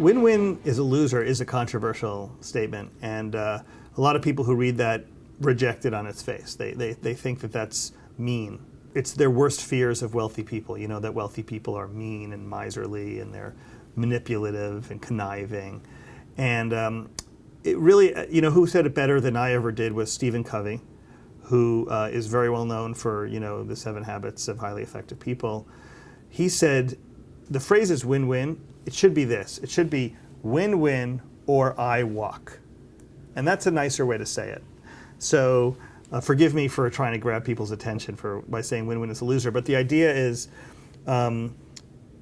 Win-win is a loser is a controversial statement, and a lot of people who read that reject it on its face. They think that that's mean. It's their worst fears of wealthy people, you know, that wealthy people are mean and miserly and they're manipulative and conniving. And it really, you know, who said it better than I ever did was Stephen Covey, who is very well known for, you know, the 7 Habits of Highly Effective People. He said, the phrase is win-win. It should be this. It should be win-win or I walk. And that's a nicer way to say it. So forgive me for trying to grab people's attention by saying win-win is a loser. But the idea is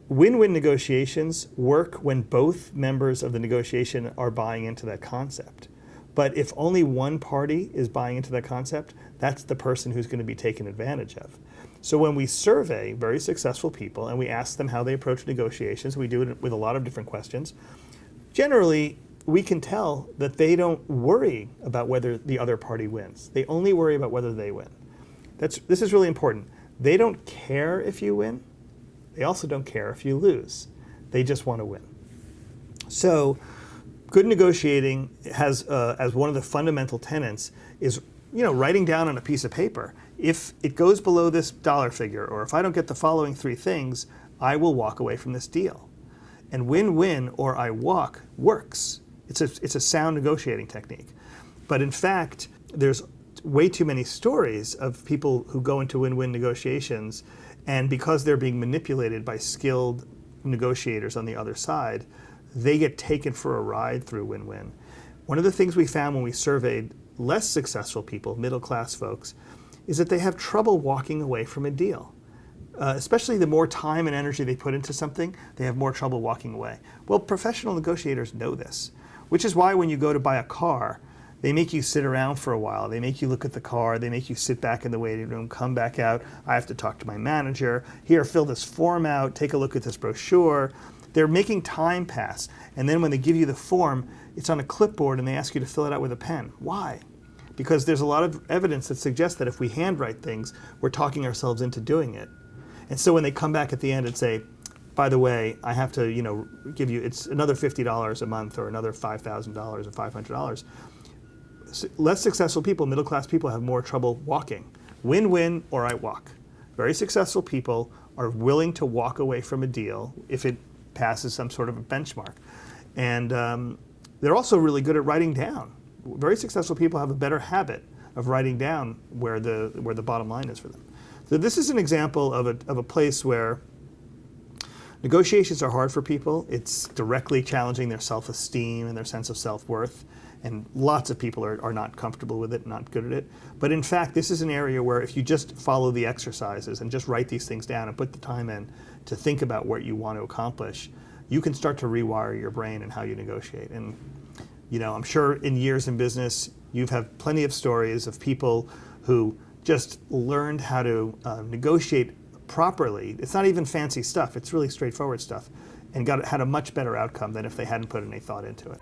win-win negotiations work when both members of the negotiation are buying into that concept. But if only one party is buying into that concept, that's the person who's going to be taken advantage of. So when we survey very successful people and we ask them how they approach negotiations, we do it with a lot of different questions. Generally, we can tell that they don't worry about whether the other party wins. They only worry about whether they win. This is really important. They don't care if you win. They also don't care if you lose. They just want to win. So good negotiating has, as one of the fundamental tenets, is, you know, writing down on a piece of paper, if it goes below this dollar figure, or if I don't get the following 3 things, I will walk away from this deal. And win-win or I walk works. It's a sound negotiating technique. But in fact, there's way too many stories of people who go into win-win negotiations, and because they're being manipulated by skilled negotiators on the other side, they get taken for a ride through win-win. One of the things we found when we surveyed less successful people, middle-class folks, is that they have trouble walking away from a deal. Especially the more time and energy they put into something, they have more trouble walking away. Well, professional negotiators know this, which is why when you go to buy a car, they make you sit around for a while. They make you look at the car. They make you sit back in the waiting room, come back out. I have to talk to my manager. Here, fill this form out. Take a look at this brochure. They're making time pass. And then when they give you the form, it's on a clipboard and they ask you to fill it out with a pen. Why? Because there's a lot of evidence that suggests that if we handwrite things, we're talking ourselves into doing it. And so when they come back at the end and say, by the way, I have to, you know, give you, it's another $50 a month or another $5,000 or $500, less successful people, middle-class people, have more trouble walking. Win-win or I walk. Very successful people are willing to walk away from a deal if it passes some sort of a benchmark. And they're also really good at writing down. Very successful people have a better habit of writing down where the bottom line is for them. So this is an example of a place where negotiations are hard for people. It's directly challenging their self-esteem and their sense of self-worth. And lots of people are not comfortable with it, not good at it. But in fact, this is an area where if you just follow the exercises and just write these things down and put the time in to think about what you want to accomplish, you can start to rewire your brain and how you negotiate. And you know, I'm sure in years in business, you've had plenty of stories of people who just learned how to negotiate properly. It's not even fancy stuff. It's really straightforward stuff, and had a much better outcome than if they hadn't put any thought into it.